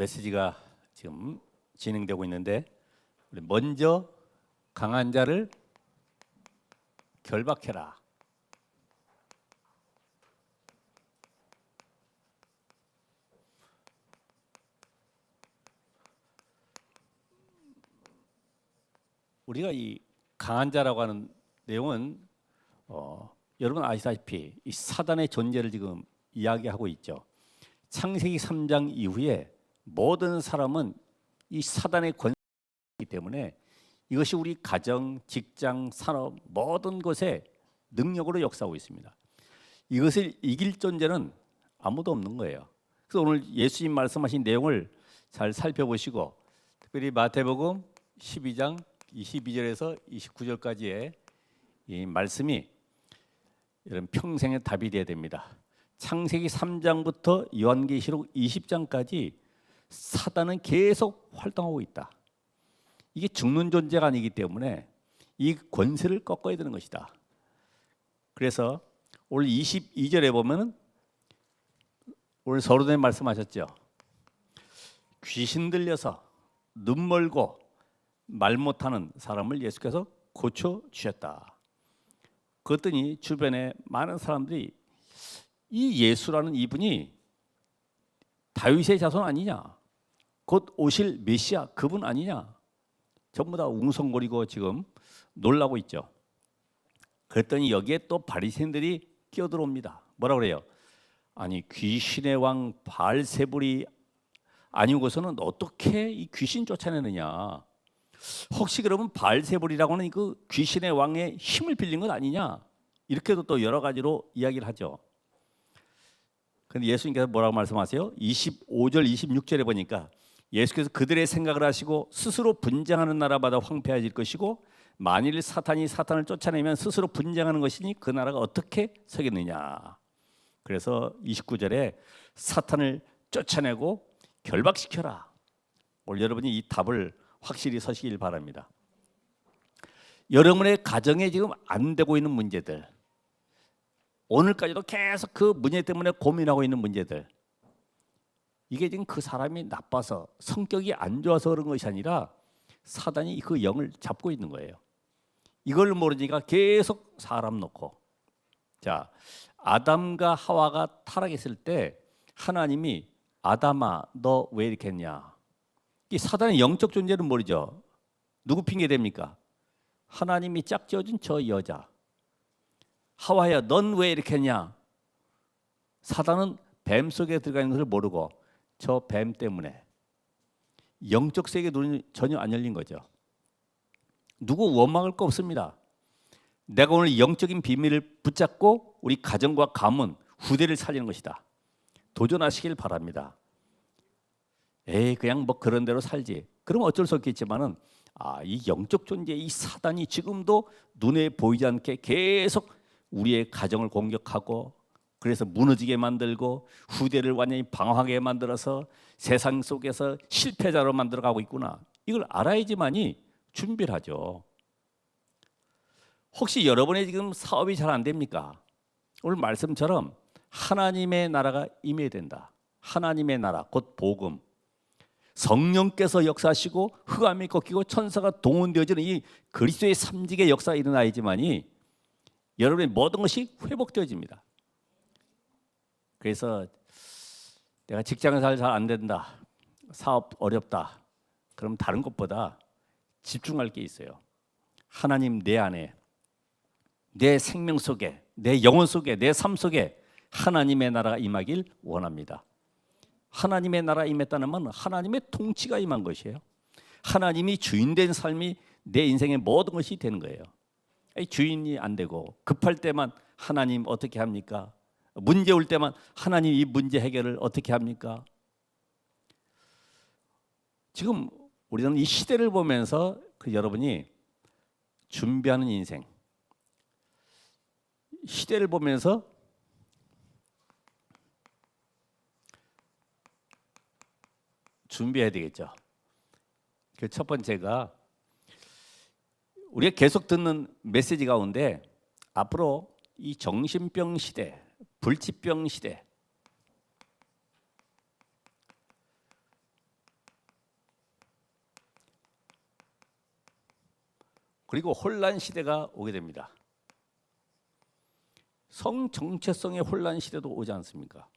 메시지가 지금 진행되고 있는데, 먼저 강한 자를 결박해라. 우리가 이 강한 자라고 하는 내용은 여러분 아시다시피 이 사단의 존재를 지금 이야기하고 있죠. 창세기 3장 이후에 모든 사람은 이 사단의 권세이기 때문에 이것이 우리 가정, 직장, 산업 모든 것에 능력으로 역사하고 있습니다. 이것을 이길 존재는 아무도 없는 거예요. 그래서 오늘 예수님 말씀하신 내용을 잘 살펴보시고, 특별히 마태복음 12장 22절에서 29절까지의 이 말씀이 여러분 평생의 답이 되어야 됩니다. 창세기 3장부터 요한계시록 20장까지 사단은 계속 활동하고 있다. 이게 죽는 존재가 아니기 때문에 이 권세를 꺾어야 되는 것이다. 그래서 오늘 22절에 보면은 오늘 서론에 말씀하셨죠. 귀신 들려서 눈 멀고 말 못하는 사람을 예수께서 고쳐 주셨다. 그랬더니 주변에 많은 사람들이 이 예수라는 이분이 다윗의 자손 아니냐, 곧 오실 메시아 그분 아니냐, 전부 다 웅성거리고 지금 놀라고 있죠. 그랬더니 여기에 또 바리새인들이 끼어들어옵니다. 뭐라 그래요? 아니 귀신의 왕 바알세불이 아니고서는 어떻게 이 귀신 쫓아내느냐? 혹시 그러면 바알세불이라고 하는 그 귀신의 왕의 힘을 빌린 것 아니냐? 이렇게도 또 여러 가지로 이야기를 하죠. 그런데 예수님께서 뭐라고 말씀하세요? 25절 26절에 보니까 예수께서 그들의 생각을 하시고 스스로 분쟁하는 나라마다 황폐해질 것이고 만일 사탄이 사탄을 쫓아내면 스스로 분쟁하는 것이니 그 나라가 어떻게 서겠느냐. 그래서 29절에 사탄을 쫓아내고 결박시켜라. 오늘 여러분이 이 답을 확실히 서시길 바랍니다. 여러분의 가정에 지금 안 되고 있는 문제들, 오늘까지도 계속 그 문제 때문에 고민하고 있는 문제들, 이게 지금 그 사람이 나빠서 성격이 안 좋아서 그런 것이 아니라 사단이 그 영을 잡고 있는 거예요. 이걸 모르니까 계속 사람 놓고. 자, 아담과 하와가 타락했을 때 하나님이 아담아 너 왜 이렇게 했냐. 이 사단의 영적 존재는 모르죠. 누구 핑계 됩니까? 하나님이 짝지어준 저 여자. 하와야 넌 왜 이렇게 했냐. 사단은 뱀 속에 들어가 있는 것을 모르고 저 뱀 때문에. 영적 세계 눈이 전혀 안 열린 거죠. 누구 원망할 거 없습니다. 내가 오늘 영적인 비밀을 붙잡고 우리 가정과 가문, 후대를 살리는 것이다. 도전하시길 바랍니다. 에이 그냥 뭐 그런 대로 살지. 그럼 어쩔 수 없겠지만은 이 영적 존재 이 사단이 지금도 눈에 보이지 않게 계속 우리의 가정을 공격하고 그래서 무너지게 만들고 후대를 완전히 방황하게 만들어서 세상 속에서 실패자로 만들어가고 있구나. 이걸 알아야지만이 준비를 하죠. 혹시 여러분의 지금 사업이 잘 안 됩니까? 오늘 말씀처럼 하나님의 나라가 임해야 된다. 하나님의 나라 곧 복음. 성령께서 역사하시고 흑암이 꺾이고 천사가 동원되어지는 이 그리스도의 삼직의 역사가 일어나야지만이 여러분의 모든 것이 회복되어집니다. 그래서 내가 직장에서 잘 안 된다, 사업 어렵다, 그럼 다른 것보다 집중할 게 있어요. 하나님 내 안에, 내 생명 속에, 내 영혼 속에, 내 삶 속에 하나님의 나라가 임하길 원합니다. 하나님의 나라 임했다는 말은 하나님의 통치가 임한 것이에요. 하나님이 주인된 삶이 내 인생의 모든 것이 되는 거예요. 주인이 안 되고 급할 때만 하나님 어떻게 합니까? 문제 올 때만 하나님 이 문제 해결을 어떻게 합니까? 지금 우리는 이 시대를 보면서 여러분이 준비하는 인생, 시대를 보면서 준비해야 되겠죠. 그 첫 번째가 우리가 계속 듣는 메시지 가운데 앞으로 이 정신병 시대, 불치병 시대, 그리고 혼란 시대가 오게 됩니다. 성 정체성의 혼란 시대도 오지 않습니까?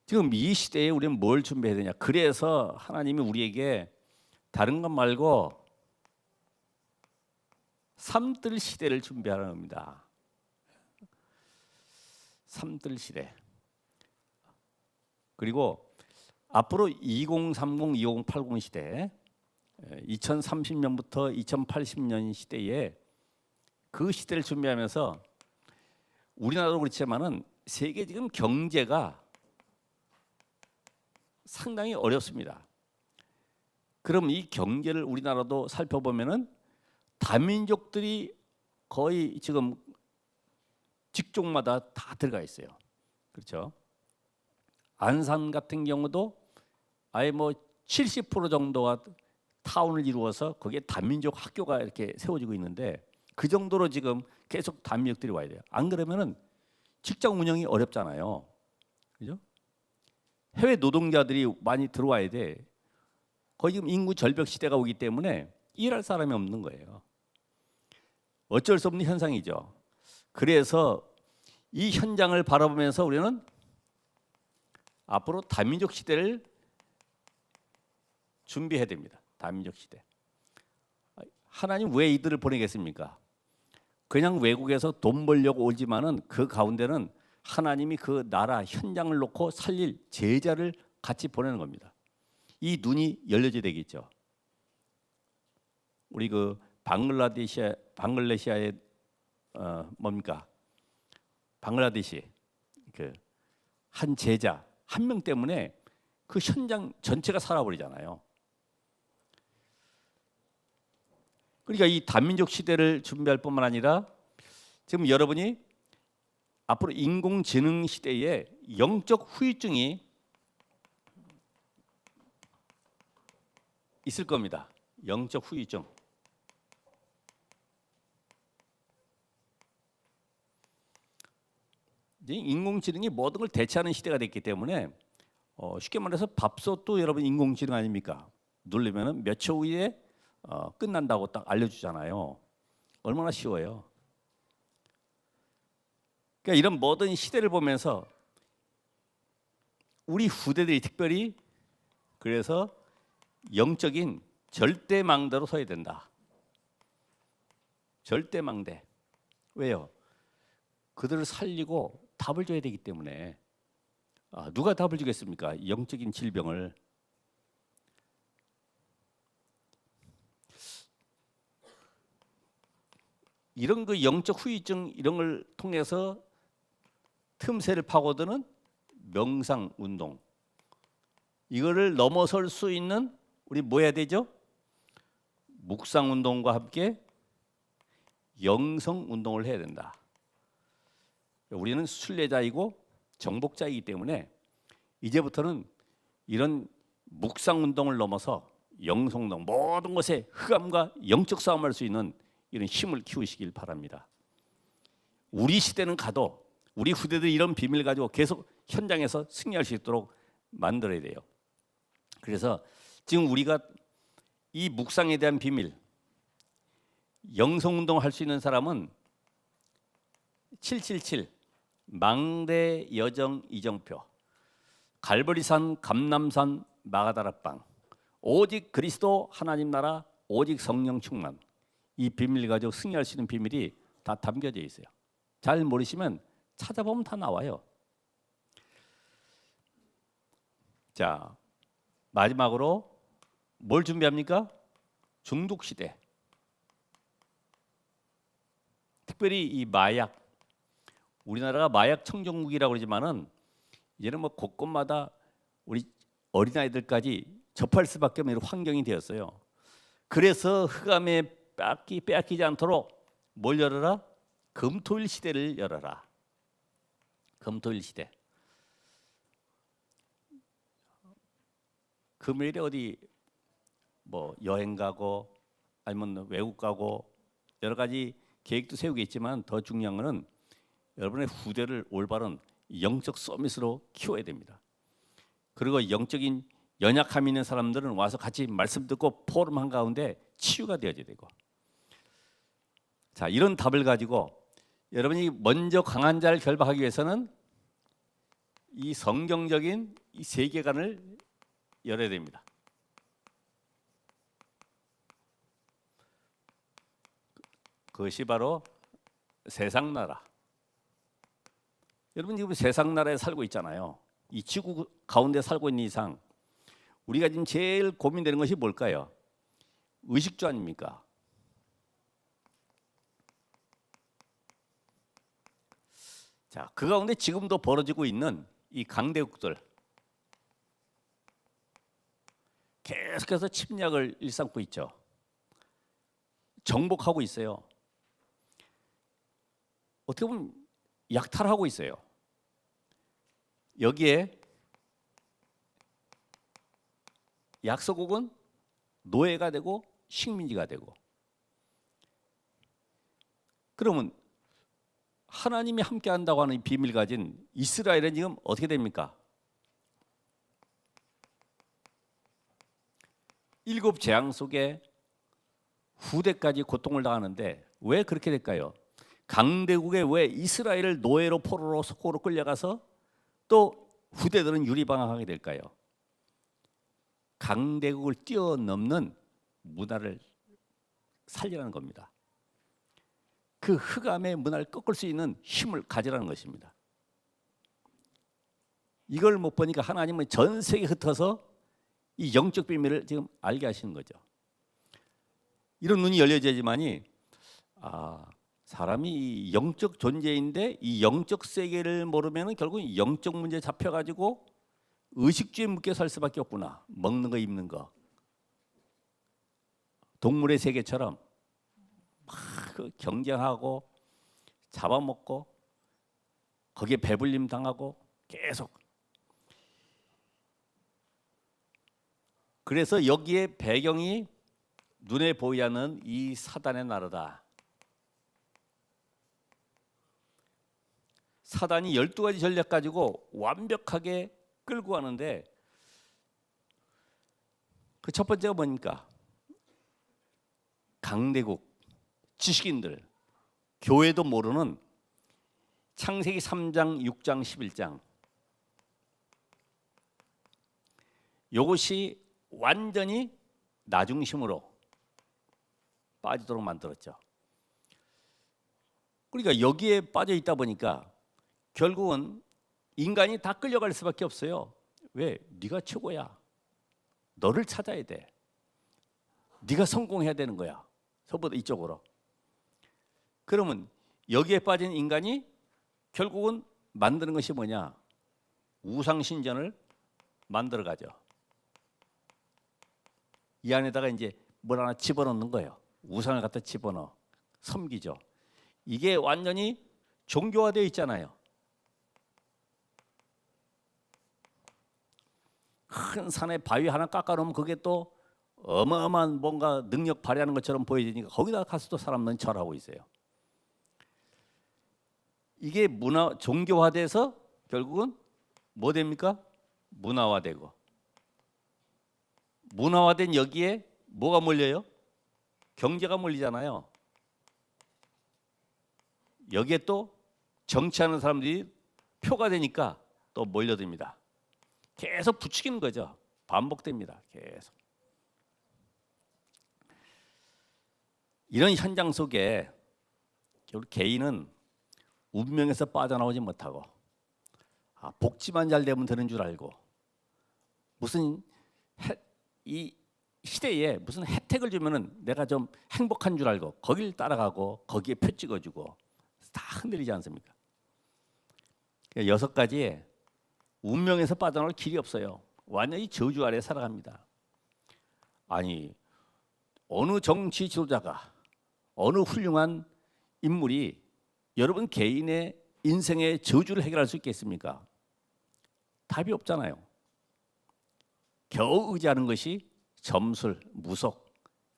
지금 이 시대에 우리는 뭘 준비해야 되냐? 그래서 하나님이 우리에게 다른 것 말고 삼들 시대를 준비하라는 겁니다. 삼들 시대. 그리고 앞으로 2030, 2080 시대, 2030년부터 2080년 시대에 그 시대를 준비하면서 우리나라도 그렇지만은 세계 지금 경제가 상당히 어렵습니다. 그럼 이 경제를 우리나라도 살펴보면은 다민족들이 거의 지금 직종마다 다 들어가 있어요. 그렇죠? 안산 같은 경우도 아예 뭐 70% 정도가 타운을 이루어서 거기에 다민족 학교가 이렇게 세워지고 있는데 그 정도로 지금 계속 다민족들이 와야 돼요. 안 그러면은 직장 운영이 어렵잖아요. 그죠? 해외 노동자들이 많이 들어와야 돼. 거의 지금 인구 절벽 시대가 오기 때문에 일할 사람이 없는 거예요. 어쩔 수 없는 현상이죠. 그래서 이 현장을 바라보면서 우리는 앞으로 다민족 시대를 준비해야 됩니다. 다민족 시대. 하나님 왜 이들을 보내겠습니까? 그냥 외국에서 돈 벌려고 오지만은 그 가운데는 하나님이 그 나라 현장을 놓고 살릴 제자를 같이 보내는 겁니다. 이 눈이 열려져야 되겠죠. 우리 그 방글라데시아의 뭡니까? 방글라데시 그 한 제자 한 명 때문에 그 현장 전체가 살아버리잖아요. 그러니까 이 다민족 시대를 준비할 뿐만 아니라 지금 여러분이 앞으로 인공지능 시대에 영적 후유증이 있을 겁니다. 영적 후유증. 인공지능이 모든 걸 대체하는 시대가 됐기 때문에 쉽게 말해서 밥솥도 여러분 인공지능 아닙니까? 누르면은 몇 초 후에 끝난다고 딱 알려주잖아요. 얼마나 쉬워요. 그러니까 이런 모든 시대를 보면서 우리 후대들이 특별히 그래서 영적인 절대망대로 서야 된다. 절대망대. 왜요? 그들을 살리고 답을 줘야 되기 때문에. 누가 답을 주겠습니까? 영적인 질병을. 이런 그 영적 후유증 이런 걸 통해서 틈새를 파고드는 명상 운동. 이거를 넘어설 수 있는 우리 뭐 해야 되죠? 묵상 운동과 함께 영성 운동을 해야 된다. 우리는 순례자이고 정복자이기 때문에 이제부터는 이런 묵상 운동을 넘어서 영성 운동 모든 것에 흑암과 영적 싸움할 수 있는 이런 힘을 키우시길 바랍니다. 우리 시대는 가도 우리 후대들이 이런 비밀을 가지고 계속 현장에서 승리할 수 있도록 만들어야 돼요. 그래서 지금 우리가 이 묵상에 대한 비밀, 영성 운동을 할 수 있는 사람은 777 망대 여정 이정표 갈보리산 감남산 마가다라방 오직 그리스도 하나님 나라 오직 성령 충만 이 비밀을 가지고 승리할 수 있는 비밀이 다 담겨져 있어요. 잘 모르시면 찾아보면 다 나와요. 자, 마지막으로 뭘 준비합니까? 중독 시대. 특별히 이 마약. 우리나라가 마약 청정국이라고 그러지만은 이제는 뭐 곳곳마다 우리 어린아이들까지 접할 수밖에 없는 환경이 되었어요. 그래서 흑암에 빼앗기지 않도록 뭘 열어라? 금토일 시대를 열어라. 금토일 시대. 금요일에 어디 뭐 여행 가고 아니면 외국 가고 여러 가지 계획도 세우겠지만 더 중요한 것은 여러분의 후대를 올바른 영적 서밋으로 키워야 됩니다. 그리고 영적인 연약함 있는 사람들은 와서 같이 말씀 듣고 포럼한 가운데 치유가 되어야 되고 자, 이런 답을 가지고 여러분이 먼저 강한 자를 결박하기 위해서는 이 성경적인 이 세계관을 열어야 됩니다. 그것이 바로 세상 나라. 여러분 지금 세상 나라에 살고 있잖아요. 이 지구 가운데 살고 있는 이상 우리가 지금 제일 고민되는 것이 뭘까요? 의식주 아닙니까? 자, 그 가운데 지금도 벌어지고 있는 이 강대국들 계속해서 침략을 일삼고 있죠. 정복하고 있어요. 어떻게 보면 약탈하고 있어요. 여기에 약소국은 노예가 되고 식민지가 되고, 그러면 하나님이 함께 한다고 하는 이 비밀 가진 이스라엘은 지금 어떻게 됩니까? 7 재앙 속에 후대까지 고통을 당하는데 왜 그렇게 될까요? 강대국에 왜 이스라엘을 노예로 포로로 속고로 끌려가서 또 후대들은 유리방황하게 될까요? 강대국을 뛰어넘는 문화를 살리라는 겁니다. 그 흑암의 문화를 꺾을 수 있는 힘을 가지라는 것입니다. 이걸 못 보니까 하나님은 전 세계에 흩어서 이 영적 비밀을 지금 알게 하시는 거죠. 이런 눈이 열려져야지만이 사람이 이 영적 존재인데 이 영적 세계를 모르면 결국 영적 문제에 잡혀가지고 의식주에 묶여 살 수밖에 없구나. 먹는 거 입는 거. 동물의 세계처럼 막 경쟁하고 잡아먹고 거기에 배불림 당하고 계속. 그래서 여기에 배경이 눈에 보이지 않는 이 사단의 나라다. 사단이 12가지 전략 가지고 완벽하게 끌고 가는데 그 첫 번째가 뭡니까? 강대국, 지식인들, 교회도 모르는 창세기 3장, 6장, 11장. 이것이 완전히 나 중심으로 빠지도록 만들었죠. 그러니까 여기에 빠져 있다 보니까 결국은 인간이 다 끌려갈 수밖에 없어요. 왜? 네가 최고야. 너를 찾아야 돼. 네가 성공해야 되는 거야. 서보다 이쪽으로. 그러면 여기에 빠진 인간이 결국은 만드는 것이 뭐냐? 우상신전을 만들어가죠. 이 안에다가 이제 뭘 하나 집어넣는 거예요. 우상을 갖다 집어넣어 섬기죠. 이게 완전히 종교화되어 있잖아요. 큰 산에 바위 하나 깎아놓으면 그게 또 어마어마한 뭔가 능력 발휘하는 것처럼 보여지니까 거기다 가서 또 사람들은 절하고 있어요. 이게 문화 종교화돼서 결국은 뭐 됩니까? 문화화되고, 문화화된 여기에 뭐가 몰려요? 경제가 몰리잖아요. 여기에 또 정치하는 사람들이 표가 되니까 또 몰려듭니다. 계속 부추기는 거죠. 반복됩니다. 계속. 이런 현장 속에 우리 개인은 운명에서 빠져나오지 못하고 복지만 잘 되면 되는 줄 알고 무슨 이 시대에 무슨 혜택을 주면은 내가 좀 행복한 줄 알고 거길 따라가고 거기에 표 찍어주고 다 흔들리지 않습니까? 6가지 운명에서 빠져나올 길이 없어요. 완전히 저주 아래 살아갑니다. 아니 어느 정치 지도자가 어느 훌륭한 인물이 여러분 개인의 인생의 저주를 해결할 수 있겠습니까? 답이 없잖아요. 겨우 의지하는 것이 점술, 무속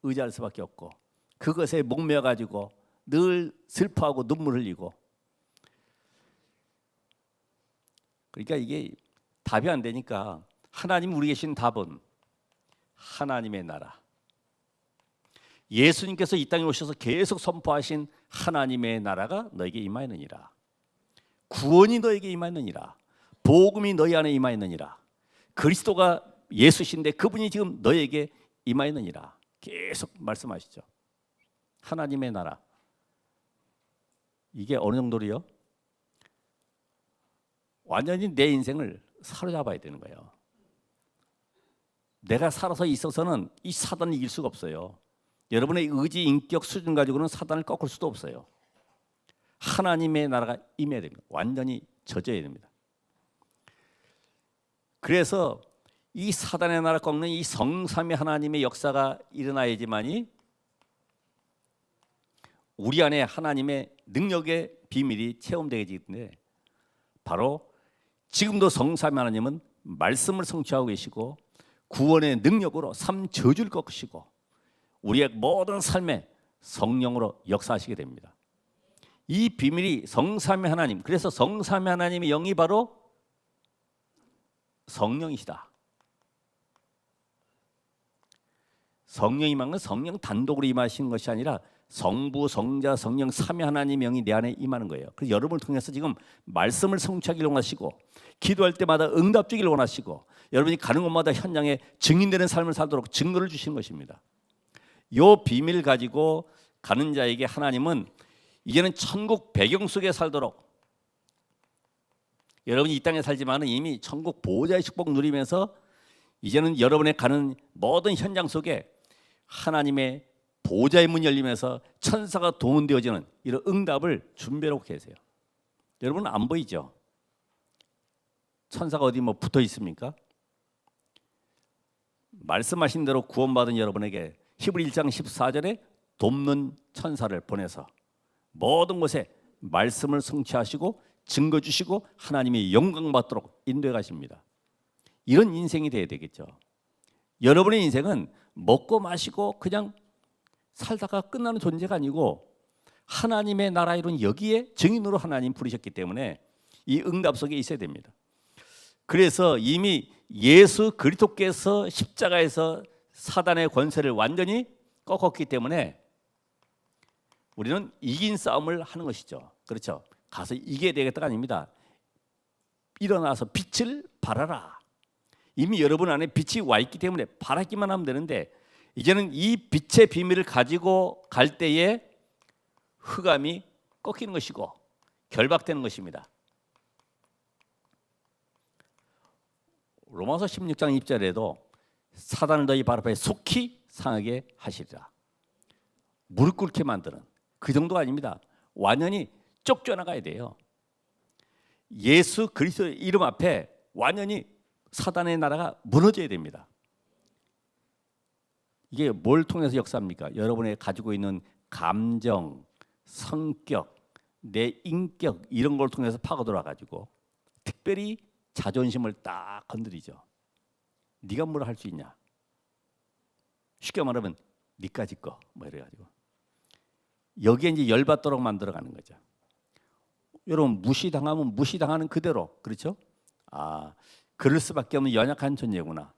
의지할 수밖에 없고 그것에 목매어 가지고 늘 슬퍼하고 눈물 흘리고 그러니까 이게 답이 안 되니까 하나님 우리 계신 답은 하나님의 나라. 예수님께서 이 땅에 오셔서 계속 선포하신 하나님의 나라가 너에게 임하였느니라. 구원이 너에게 임하였느니라. 복음이 너희 안에 임하였느니라. 그리스도가 예수신데 그분이 지금 너에게 임하였느니라. 계속 말씀하시죠. 하나님의 나라. 이게 어느 정도로요? 완전히 내 인생을 사로잡아야 되는 거예요. 내가 살아서 있어서는 이 사단을 이길 수가 없어요. 여러분의 의지, 인격 수준 가지고는 사단을 꺾을 수도 없어요. 하나님의 나라가 임해야 됩니다. 완전히 젖어야 됩니다. 그래서 이 사단의 나라 꺾는 이 성삼위 하나님의 역사가 일어나야지만이 우리 안에 하나님의 능력의 비밀이 체험되게 되는데, 바로 지금도 성삼위 하나님은 말씀을 성취하고 계시고 구원의 능력으로 삶 저주를 꺾으시고 우리의 모든 삶에 성령으로 역사하시게 됩니다. 이 비밀이 성삼위 하나님, 그래서 성삼위 하나님의 영이 바로 성령이시다. 성령이 임한 건 성령 단독으로 임하시는 것이 아니라 성부, 성자, 성령 삼위 하나님 영이 내 안에 임하는 거예요. 그래서 여러분을 통해서 지금 말씀을 성취하기를 원하시고, 기도할 때마다 응답 주기를 원하시고, 여러분이 가는 곳마다 현장에 증인되는 삶을 살도록 증거를 주시는 것입니다. 이 비밀을 가지고 가는 자에게 하나님은 이제는 천국 배경 속에 살도록, 여러분이 이 땅에 살지만 이미 천국 보호자의 축복 누리면서 이제는 여러분의 가는 모든 현장 속에 하나님의 보호자의 문이 열리면서 천사가 동원되어지는 이런 응답을 준비하고 계세요. 여러분 안 보이죠? 천사가 어디 뭐 붙어 있습니까? 말씀하신 대로 구원받은 여러분에게 히브리 1장 14절에 돕는 천사를 보내서 모든 곳에 말씀을 성취하시고 증거 주시고 하나님의 영광 받도록 인도해 가십니다. 이런 인생이 돼야 되겠죠. 여러분의 인생은 먹고 마시고 그냥 살다가 끝나는 존재가 아니고 하나님의 나라 이룬 여기에 증인으로 하나님 부르셨기 때문에 이 응답 속에 있어야 됩니다. 그래서 이미 예수 그리스도께서 십자가에서 사단의 권세를 완전히 꺾었기 때문에 우리는 이긴 싸움을 하는 것이죠. 그렇죠? 가서 이겨야 되겠다가 아닙니다. 일어나서 빛을 발하라. 이미 여러분 안에 빛이 와 있기 때문에 발하기만 하면 되는데, 이제는 이 빛의 비밀을 가지고 갈 때에 흑암이 꺾이는 것이고 결박되는 것입니다. 로마서 16장 2절에도 사단을 너희 발 앞에 속히 상하게 하시리라. 무릎 꿇게 만드는, 그 정도가 아닙니다. 완전히 쫓겨나가야 돼요. 예수 그리스도의 이름 앞에 완전히 사단의 나라가 무너져야 됩니다. 이게 뭘 통해서 역사합니까? 여러분의 가지고 있는 감정, 성격, 내 인격 이런 걸 통해서 파고들어 가지고 특별히 자존심을 딱 건드리죠. 네가 뭘 할 수 있냐? 쉽게 말하면 네까지 거 뭐 이래 가지고 여기에 이제 열받도록 만들어 가는 거죠. 여러분 무시당하면 무시당하는 그대로, 그렇죠? 아, 그럴 수밖에 없는 연약한 존재구나.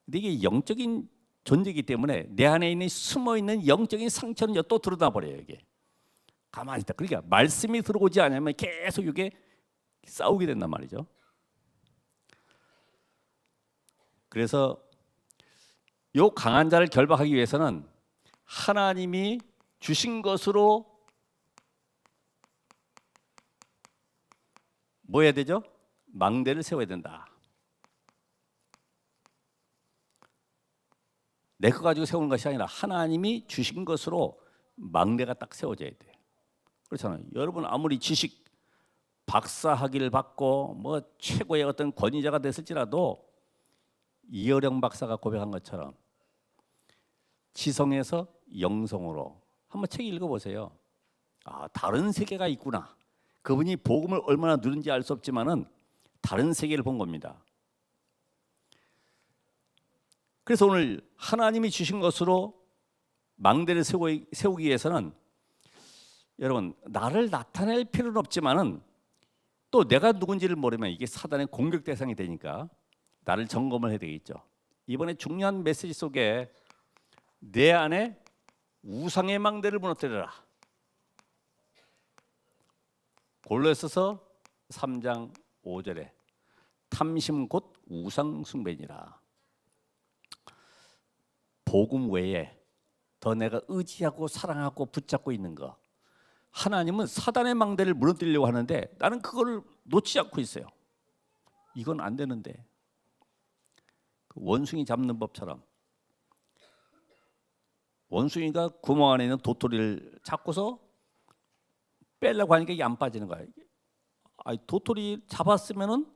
근데 이게 영적인 존재이기 때문에 내 안에 있는 숨어 있는 영적인 상처는 또 드러나 버려요. 이게 가만히 있다. 그러니까 말씀이 들어오지 않으면 계속 이게 싸우게 된단 말이죠. 그래서 요 강한 자를 결박하기 위해서는 하나님이 주신 것으로 뭐 해야 되죠? 망대를 세워야 된다. 내 거 가지고 세우는 것이 아니라 하나님이 주신 것으로 망대가 딱 세워져야 돼. 그렇잖아요. 여러분 아무리 지식 박사학위를 받고 뭐 최고의 어떤 권위자가 됐을지라도 이어령 박사가 고백한 것처럼 지성에서 영성으로 한번 책 읽어보세요. 아, 다른 세계가 있구나. 그분이 복음을 얼마나 누른지 알 수 없지만은 다른 세계를 본 겁니다. 그래서 오늘 하나님이 주신 것으로 망대를 세우기 위해서는 여러분 나를 나타낼 필요는 없지만은 또 내가 누군지를 모르면 이게 사단의 공격 대상이 되니까 나를 점검을 해야 되겠죠. 이번에 중요한 메시지 속에 내 안에 우상의 망대를 무너뜨려라. 골로새서 3장 5절에 탐심 곧 우상 숭배니라. 복음 외에 더 내가 의지하고 사랑하고 붙잡고 있는 거, 하나님은 사단의 망대를 무너뜨리려고 하는데 나는 그걸 놓지 않고 있어요. 이건 안 되는데, 원숭이 잡는 법처럼 원숭이가 구멍 안에 있는 도토리를 잡고서 빼려고 하니까 이게 안 빠지는 거예요. 도토리 잡았으면은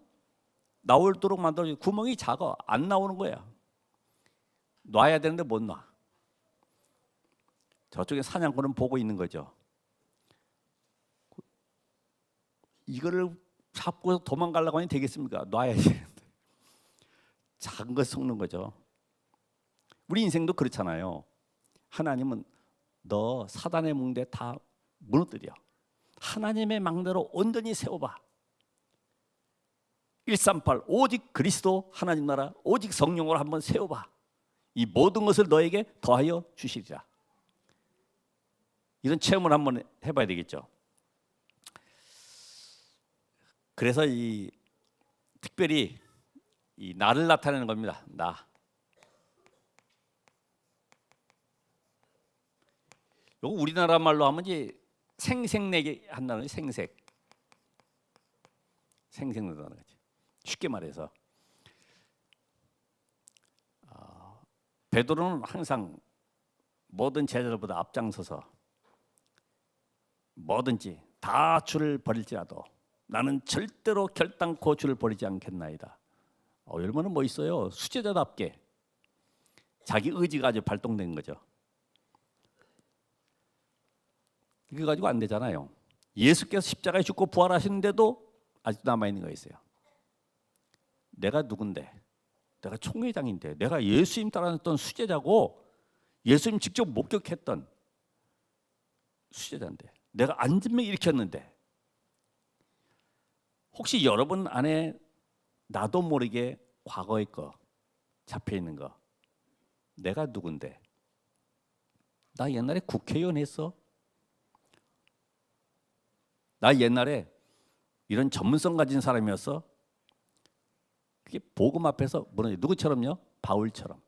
나오도록 만들어, 구멍이 작아 안 나오는 거야. 놔야 되는데 못 놔. 저쪽에 사냥꾼은 보고 있는 거죠. 이거를 잡고 도망가려고 하니 되겠습니까? 놔야지. 작은 거 속는 거죠. 우리 인생도 그렇잖아요. 하나님은 너 사단의 뭉대 다 무너뜨려. 하나님의 망대로 온전히 세워봐. 138 오직 그리스도 하나님 나라 오직 성령으로 한번 세워봐. 이 모든 것을 너에게 더하여 주시리라. 이런 체험을 한번 해봐야 되겠죠. 그래서 이 특별히 이 나를 나타내는 겁니다. 나. 요거 우리나라 말로 하면 이제 생색내게 한다는 거지. 생색내다는 거지. 쉽게 말해서 베드로는 항상 모든 제자들보다 앞장서서 뭐든지 다 주를 버릴지라도 나는 절대로 결단코 주를 버리지 않겠나이다. 얼마나 멋있어요. 수제자답게 자기 의지가 아주 발동된 거죠. 이거 가지고 안 되잖아요. 예수께서 십자가에 죽고 부활하시는데도 아직도 남아있는 거 있어요. 내가 누군데? 내가 총회장인데, 내가 예수님 따라했던 수제자고 예수님 직접 목격했던 수제자인데, 내가 안진명 일으켰는데, 혹시 여러분 안에 나도 모르게 과거의 거 잡혀있는 거, 내가 누군데? 나 옛날에 국회의원 했어. 나 옛날에 이런 전문성 가진 사람이었어. 그게 복음 앞에서 무너져. 누구처럼요? 바울처럼.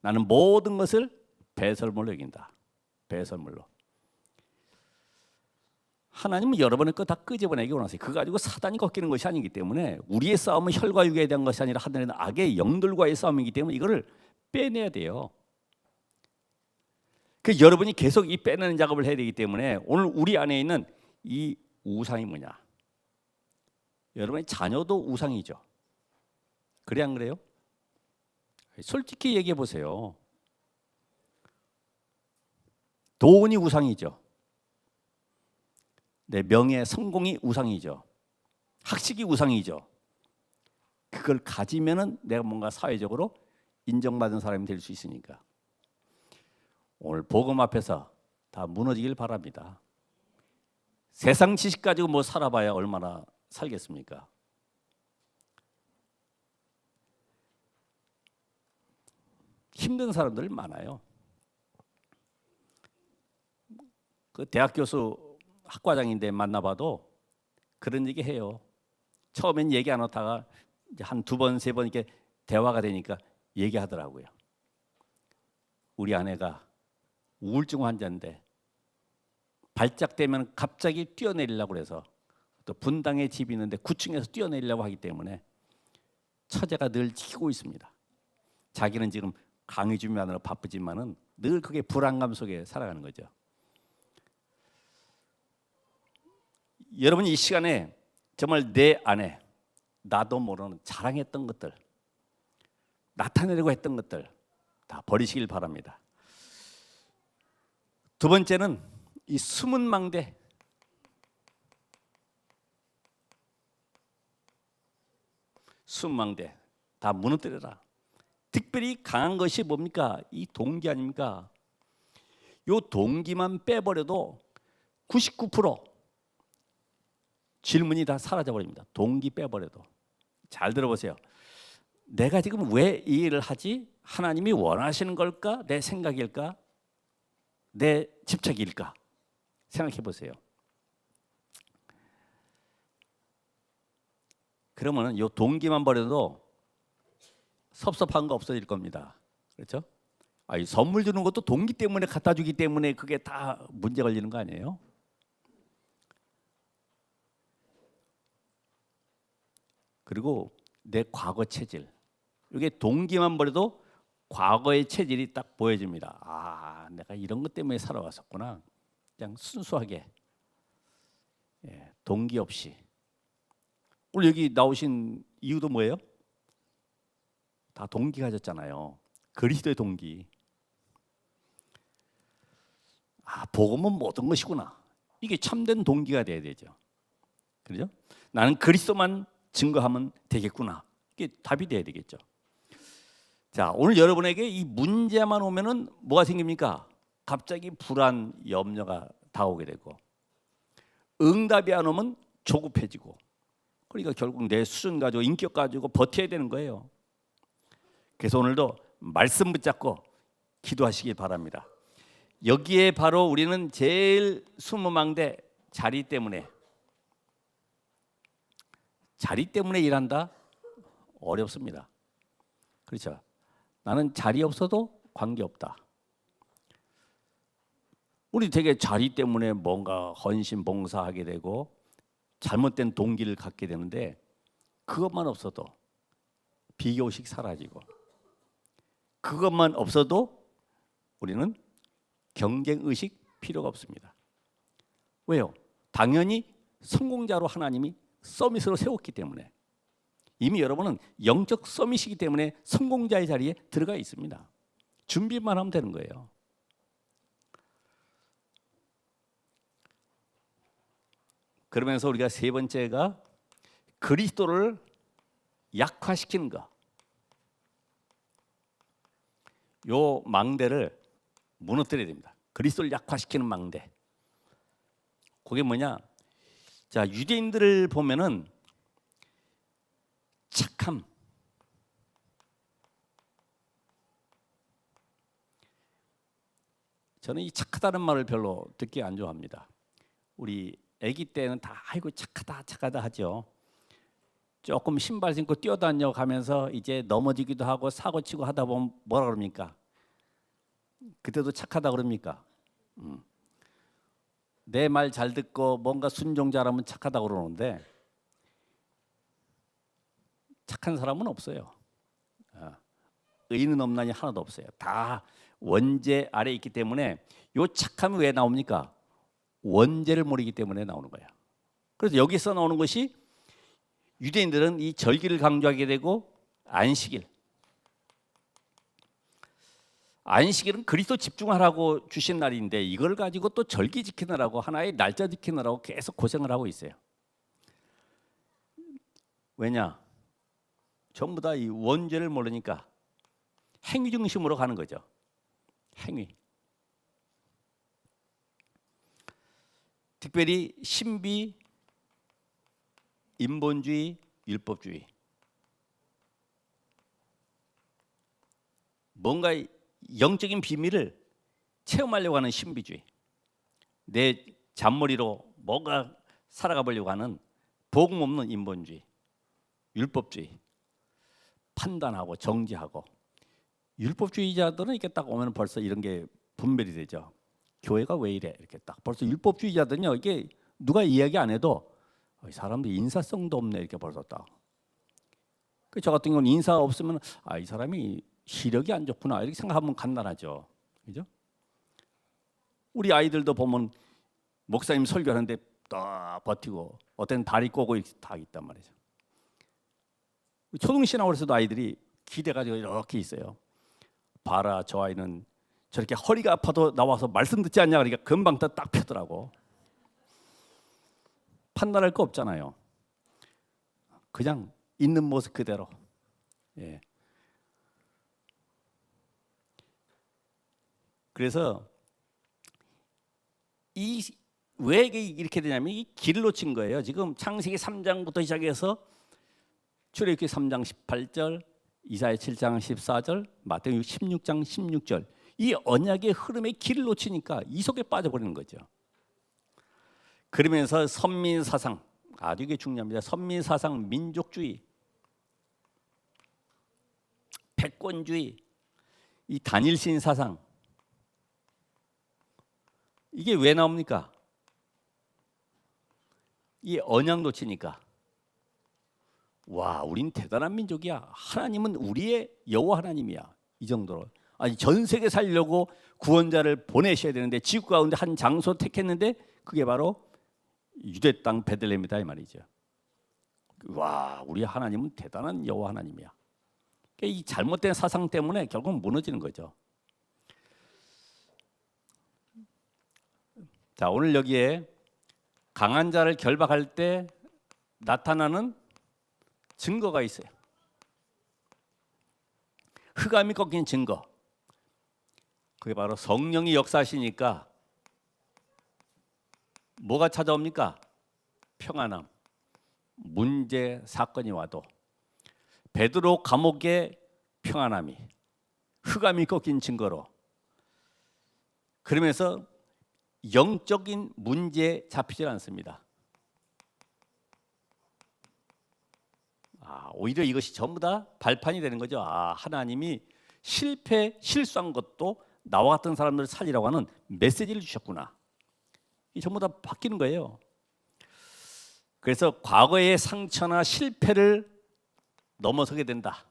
나는 모든 것을 배설물로 여긴다. 배설물로. 하나님은 여러분의 거 다 끄집어내기 원하세요. 그거 가지고 사단이 꺾이는 것이 아니기 때문에, 우리의 싸움은 혈과 육에 대한 것이 아니라 하늘의 악의 영들과의 싸움이기 때문에 이거를 빼내야 돼요. 그 여러분이 계속 이 빼내는 작업을 해야 되기 때문에 오늘 우리 안에 있는 이 우상이 뭐냐? 여러분의 자녀도 우상이죠. 그래 안 그래요? 솔직히 얘기해 보세요. 돈이 우상이죠. 내 명예, 성공이 우상이죠. 학식이 우상이죠. 그걸 가지면은 내가 뭔가 사회적으로 인정받은 사람이 될 수 있으니까. 오늘 복음 앞에서 다 무너지길 바랍니다. 세상 지식 가지고 뭐 살아봐야 얼마나 살겠습니까? 힘든 사람들 많아요. 그 대학 교수 학과장인데 만나봐도 그런 얘기 해요. 처음엔 얘기 안 하다가 한 두 번, 세 번 이렇게 대화가 되니까 얘기하더라고요. 우리 아내가 우울증 환자인데 발작되면 갑자기 뛰어내리려고 그래서, 또 분당에 집이 있는데 9층에서 뛰어내리려고 하기 때문에 처제가 늘 지키고 있습니다. 자기는 지금 강의 준비하느라 바쁘지만은 늘 그게 불안감 속에 살아가는 거죠. 여러분 이 시간에 정말 내 안에 나도 모르는 자랑했던 것들, 나타내려고 했던 것들 다 버리시길 바랍니다. 두 번째는 이 숨은 망대. 숨은 망대 다 무너뜨려라. 특별히 강한 것이 뭡니까? 이 동기 아닙니까? 요 동기만 빼버려도 99% 질문이 다 사라져 버립니다. 동기 빼버려도. 잘 들어보세요. 내가 지금 왜 이 일을 하지? 하나님이 원하시는 걸까? 내 생각일까? 내 집착일까? 생각해 보세요. 그러면은 요 동기만 버려도 섭섭한 거 없어질 겁니다. 그렇죠? 이 선물 주는 것도 동기 때문에 갖다 주기 때문에 그게 다 문제 걸리는 거 아니에요? 그리고 내 과거 체질, 이게 동기만 버려도 과거의 체질이 딱 보여집니다. 아, 내가 이런 것 때문에 살아왔었구나. 그냥 순수하게, 동기 없이. 오늘 여기 나오신 이유도 뭐예요? 다 동기 가졌잖아요. 그리스도의 동기. 복음은 모든 것이구나. 이게 참된 동기가 돼야 되죠. 그렇죠? 나는 그리스도만 증거하면 되겠구나. 이게 답이 돼야 되겠죠. 자, 오늘 여러분에게 이 문제만 오면은 뭐가 생깁니까? 갑자기 불안, 염려가 다가오게 되고, 응답이 안 오면 조급해지고, 그러니까 결국 내 수준 가지고 인격 가지고 버텨야 되는 거예요. 그래서 오늘도 말씀 붙잡고 기도하시기 바랍니다. 여기에 바로 우리는 제일 숨어망대 자리 때문에 일한다? 어렵습니다. 그렇죠? 나는 자리 없어도 관계없다. 우리 되게 자리 때문에 뭔가 헌신 봉사하게 되고 잘못된 동기를 갖게 되는데, 그것만 없어도 비교의식 사라지고, 그것만 없어도 우리는 경쟁의식 필요가 없습니다. 왜요? 당연히 성공자로 하나님이 서밋으로 세웠기 때문에, 이미 여러분은 영적 서밋이기 때문에 성공자의 자리에 들어가 있습니다. 준비만 하면 되는 거예요. 그러면서 우리가 세 번째가 그리스도를 약화시키는 것. 요 망대를 무너뜨려야 됩니다. 그리스도를 약화시키는 망대. 그게 뭐냐? 자, 유대인들을 보면은 착함, 저는 이 착하다는 말을 별로 듣기 안 좋아합니다. 우리 아기 때는 다 아이고 착하다 하죠. 조금 신발 신고 뛰어다녀 가면서 이제 넘어지기도 하고 사고 치고 하다 보면 뭐라 그럽니까? 그때도 착하다 그럽니까? 내 말 잘 듣고 뭔가 순종 잘하면 착하다 그러는데, 착한 사람은 없어요. 의인은 없나니 하나도 없어요. 다 원죄 아래 있기 때문에. 요 착함이 왜 나옵니까? 원죄를 모르기 때문에 나오는 거예요. 그래서 여기서 나오는 것이, 유대인들은 이 절기를 강조하게 되고, 안식일은 그리스도 집중하라고 주신 날인데, 이걸 가지고 또 절기 지키느라고, 하나의 날짜 지키느라고 계속 고생을 하고 있어요. 왜냐? 전부 다 이 원죄를 모르니까 행위 중심으로 가는 거죠. 행위. 특별히 신비, 인본주의, 율법주의. 뭔가 영적인 비밀을 체험하려고 하는 신비주의, 내 잔머리로 뭔가 살아가 보려고 하는 복음 없는 인본주의, 율법주의. 판단하고 정지하고. 율법주의자들은 이렇게 딱 오면 벌써 이런 게 분별이 되죠. 교회가 왜 이래? 이렇게 딱 벌써 율법주의자들은요, 이게 누가 이야기 안 해도 이 사람도 인사성도 없네, 이렇게 벌써 딱. 저 같은 경우는 인사 없으면 이 사람이 시력이 안 좋구나, 이렇게 생각하면 간단하죠. 그죠? 우리 아이들도 보면 목사님 설교하는데 딱 버티고, 어떤 다리 꼬고 이렇게 다 있단 말이죠. 초등신학원에서도 아이들이 기대가지고 이렇게 있어요. 봐라, 저 아이는 저렇게 허리가 아파도 나와서 말씀 듣지 않냐, 그러니까 금방 딱 펴더라고. 판단할 거 없잖아요. 그냥 있는 모습 그대로. 그래서 왜 이렇게 되냐면, 이 길을 놓친 거예요. 지금 창세기 3장부터 시작해서 출애굽기 3장 18절, 이사야 7장 14절, 마태복음 16장 16절, 이 언약의 흐름의 길을 놓치니까 이 속에 빠져버리는 거죠. 그러면서 선민 사상, 아주 이게 중요합니다. 선민 사상, 민족주의, 패권주의, 이 단일신 사상, 이게 왜 나옵니까? 이 언약 놓치니까. 와, 우린 대단한 민족이야. 하나님은 우리의 여호와 하나님이야. 이 정도로. 아니, 전 세계 살려고 구원자를 보내셔야 되는데 지구 가운데 한 장소 택했는데 그게 바로 유대 땅 베들레헴이다 이 말이죠. 와, 우리 하나님은 대단한 여호와 하나님이야. 그러니까 이 잘못된 사상 때문에 결국 무너지는 거죠. 자, 오늘 여기에 강한 자를 결박할 때 나타나는 증거가 있어요. 흑암이 꺾인 증거. 그게 바로 성령이 역사하시니까 뭐가 찾아옵니까? 평안함. 문제 사건이 와도 베드로 감옥의 평안함이 흑암이 꺾인 증거로, 그러면서 영적인 문제에 잡히질 않습니다. 오히려 이것이 전부 다 발판이 되는 거죠. 하나님이 실수한 것도 나와 같은 사람들을 살리라고 하는 메시지를 주셨구나. 이 전부 다 바뀌는 거예요. 그래서 과거의 상처나 실패를 넘어서게 된다.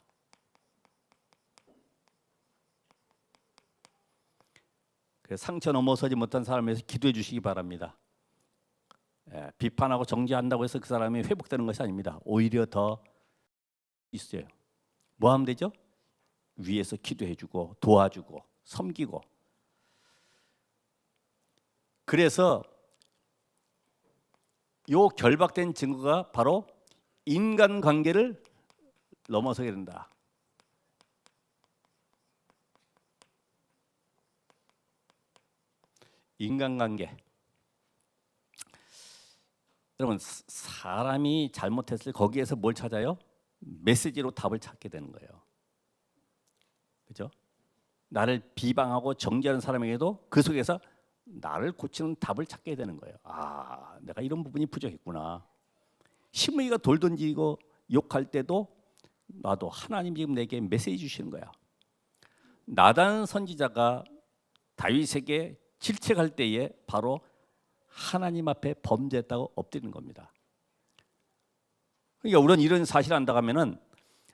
그래서 상처 넘어서지 못한 사람에 대해서 기도해 주시기 바랍니다. 비판하고 정죄한다고 해서 그 사람이 회복되는 것이 아닙니다. 오히려 더 있어요. 뭐 하면 되죠? 위에서 기도해주고 도와주고 섬기고. 그래서 요 결박된 증거가 바로 인간관계를 넘어서게 된다. 인간관계. 여러분, 사람이 잘못했을 때 거기에서 뭘 찾아요? 메시지로 답을 찾게 되는 거예요. 그렇죠? 나를 비방하고 정죄하는 사람에게도 그 속에서 나를 고치는 답을 찾게 되는 거예요. 내가 이런 부분이 부족했구나. 시므이가 돌 던지고 욕할 때도 나도 하나님 지금 내게 메시지 주시는 거야. 나단 선지자가 다윗에게 질책할 때에 바로 하나님 앞에 범죄했다고 엎드리는 겁니다. 그러니까 우리는 이런 사실을 안다고 하면은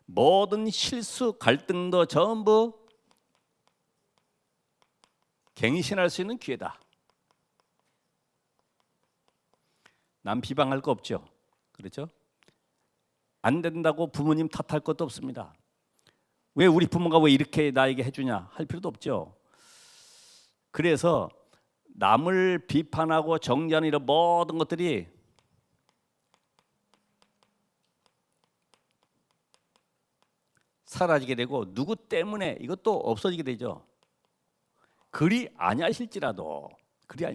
모든 실수, 갈등도 전부 갱신할 수 있는 기회다. 남 비방할 거 없죠. 그렇죠? 안 된다고 부모님 탓할 것도 없습니다. 왜 우리 부모가 왜 이렇게 나에게 해주냐 할 필요도 없죠. 그래서 남을 비판하고 정죄하는 이런 모든 것들이 사라지게 되고 누구 때문에 이것도 없어지게 되죠. 그리 아니하실지라도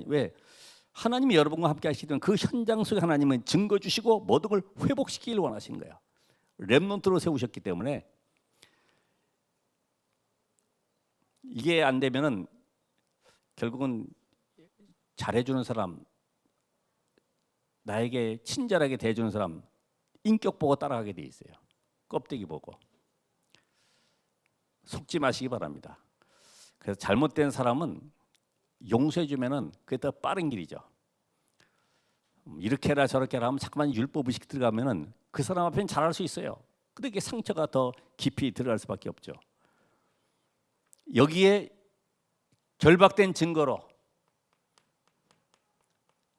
왜 하나님이 여러분과 함께 하시던 그 현장 속에 하나님은 증거 주시고 모든 걸 회복시키길 원하시는 거예요. 렘넌트로 세우셨기 때문에 이게 안 되면은 결국은 잘해주는 사람, 나에게 친절하게 대해주는 사람 인격 보고 따라가게 돼 있어요. 껍데기 보고. 속지 마시기 바랍니다. 그래서 잘못된 사람은 용서해 주면은 그게 더 빠른 길이죠. 이렇게 해라 저렇게 해라 하면 자꾸만 율법의식 들어가면은 그 사람 앞에는 잘할 수 있어요. 근데 이게 상처가 더 깊이 들어갈 수밖에 없죠. 여기에 결박된 증거로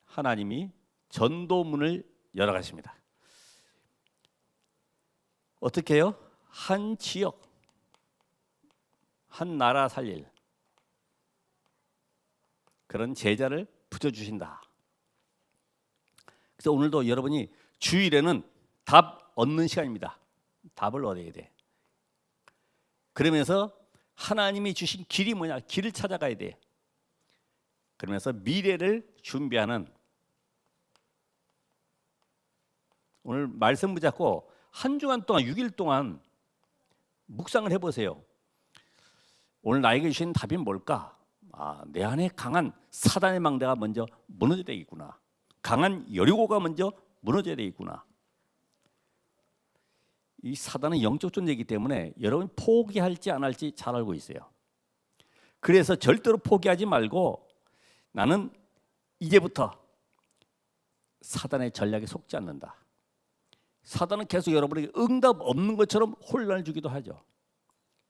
하나님이 전도문을 열어가십니다. 어떻게 해요? 한 지역, 한 나라 살릴 그런 제자를 붙여주신다. 그래서 오늘도 여러분이 주일에는 답 얻는 시간입니다. 답을 얻어야 돼. 그러면서 하나님이 주신 길이 뭐냐? 길을 찾아가야 돼. 그러면서 미래를 준비하는, 오늘 말씀 붙잡고 한 주간 동안 6일 동안 묵상을 해보세요. 오늘 나에게 주신 답이 뭘까? 내 안에 강한 사단의 망대가 먼저 무너져야 되겠구나. 강한 여리고가 먼저 무너져야 되겠구나. 이 사단은 영적 존재이기 때문에 여러분이 포기할지 안 할지 잘 알고 있어요. 그래서 절대로 포기하지 말고 나는 이제부터 사단의 전략에 속지 않는다. 사단은 계속 여러분에게 응답 없는 것처럼 혼란을 주기도 하죠.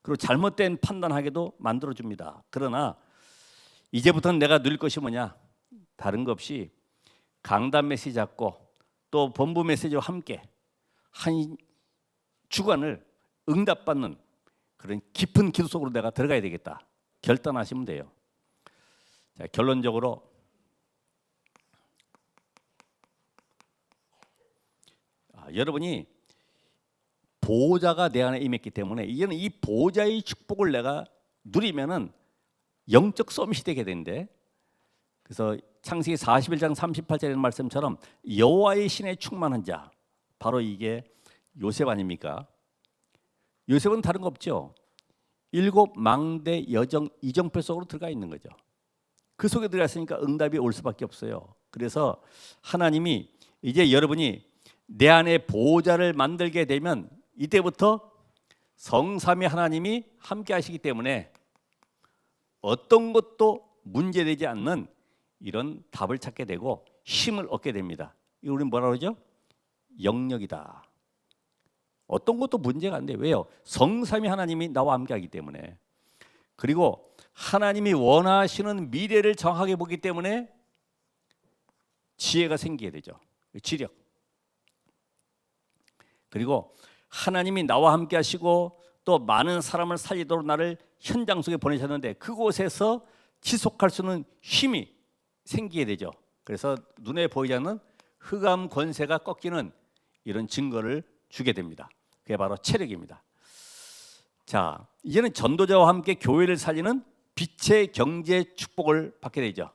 그리고 잘못된 판단하게도 만들어줍니다. 그러나 이제부터는 내가 누릴 것이 뭐냐? 다른 것 없이 강단 메시지 잡고 또 본부 메시지와 함께 한 주간을 응답받는 그런 깊은 기도 속으로 내가 들어가야 되겠다. 결단하시면 돼요. 자, 결론적으로 여러분이 보호자가 내 안에 임했기 때문에 이제는 이 보호자의 축복을 내가 누리면은 영적 서밋이 되게 되는데, 그래서 창세기 41장 38절의 말씀처럼 여호와의 신에 충만한 자, 바로 이게 요셉 아닙니까? 요셉은 다른 거 없죠. 7 망대 여정 이정표 속으로 들어가 있는 거죠. 그 속에 들어갔으니까 응답이 올 수밖에 없어요. 그래서 하나님이 이제 여러분이 내 안에 보호자를 만들게 되면 이때부터 성삼위 하나님이 함께 하시기 때문에 어떤 것도 문제되지 않는 이런 답을 찾게 되고 힘을 얻게 됩니다. 이거 우리는 뭐라 그러죠? 영역이다. 어떤 것도 문제가 안 돼요. 왜요? 성삼위 하나님이 나와 함께 하기 때문에. 그리고 하나님이 원하시는 미래를 정확하게 보기 때문에 지혜가 생기게 되죠. 지력. 그리고 하나님이 나와 함께 하시고 또 많은 사람을 살리도록 나를 현장 속에 보내셨는데 그곳에서 지속할 수 있는 힘이 생기게 되죠. 그래서 눈에 보이지 않는 흑암 권세가 꺾이는 이런 증거를 주게 됩니다. 그게 바로 체력입니다. 자, 이제는 전도자와 함께 교회를 살리는 빛의 경제 축복을 받게 되죠.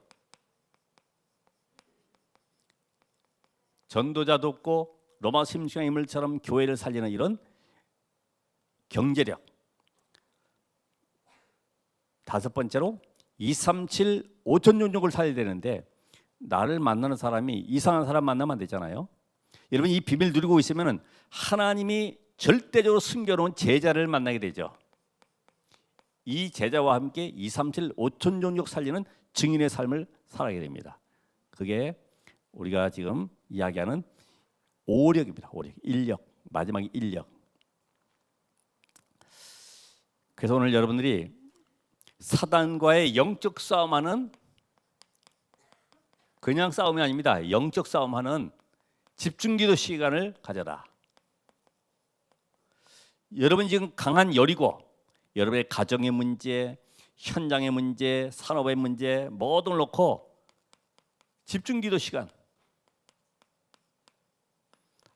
전도자도 없고 로마 심수의 인물처럼 교회를 살리는 이런 경제력. 5번째로 237 5천 종족을 살려야 되는데 나를 만나는 사람이 이상한 사람 만나면 안 되잖아요. 여러분 이 비밀 누리고 있으면 하나님이 절대적으로 숨겨놓은 제자를 만나게 되죠. 이 제자와 함께 237 5천 종족 살리는 증인의 삶을 살아가게 됩니다. 그게 우리가 지금 이야기하는 오력입니다. 오력, 인력, 마지막이 인력. 그래서 오늘 여러분들이 사단과의 영적 싸움하는 그냥 싸움이 아닙니다. 영적 싸움하는 집중기도 시간을 가져라. 여러분 지금 강한 열이고 여러분의 가정의 문제, 현장의 문제, 산업의 문제 모든 걸 놓고 집중기도 시간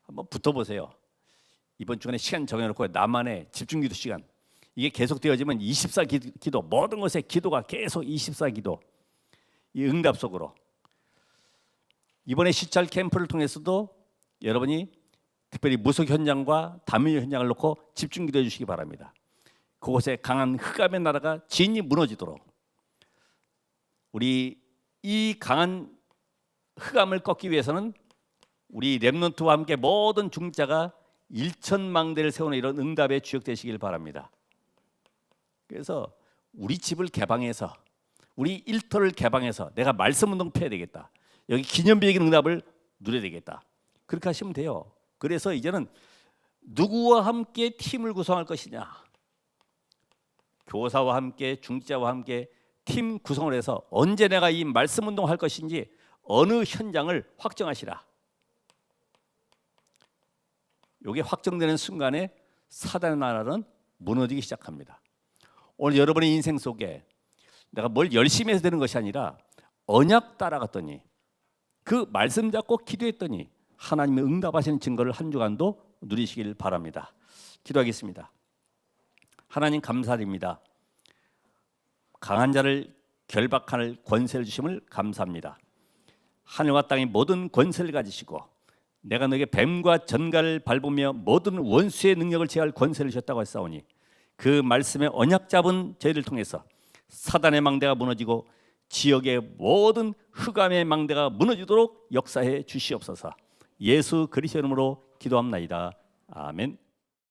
한번 붙어보세요. 이번 주간에 시간 정해놓고 나만의 집중기도 시간 이게 계속 되어지면 24기도 모든 것에 기도가 계속 24기도 이 응답 속으로 이번에 시찰 캠프를 통해서도 여러분이 특별히 무속 현장과 다민족 현장을 놓고 집중기도해 주시기 바랍니다. 그곳에 강한 흑암의 나라가 진이 무너지도록 우리 이 강한 흑암을 꺾기 위해서는 우리 렘넌트와 함께 모든 중자가 1천망대를 세우는 이런 응답의 주역 되시길 바랍니다. 그래서 우리 집을 개방해서 우리 일터를 개방해서 내가 말씀 운동 펴야 되겠다. 여기 기념비적인 응답을 누려야 되겠다. 그렇게 하시면 돼요. 그래서 이제는 누구와 함께 팀을 구성할 것이냐. 교사와 함께 중지자와 함께 팀 구성을 해서 언제 내가 이 말씀 운동을 할 것인지 어느 현장을 확정하시라. 이게 확정되는 순간에 사단의 나라는 무너지기 시작합니다. 오늘 여러분의 인생 속에 내가 뭘 열심히 해서 되는 것이 아니라 언약 따라갔더니 그 말씀 잡고 기도했더니 하나님의 응답하시는 증거를 한 주간도 누리시길 바랍니다. 기도하겠습니다. 하나님 감사드립니다. 강한 자를 결박할 권세를 주심을 감사합니다. 하늘과 땅의 모든 권세를 가지시고 내가 너에게 뱀과 전갈을 밟으며 모든 원수의 능력을 제할 권세를 주셨다고 했사오니 그 말씀의 언약 잡은 저희를 통해서 사단의 망대가 무너지고 지역의 모든 흑암의 망대가 무너지도록 역사해 주시옵소서. 예수 그리스도 이름으로 기도합나이다. 아멘.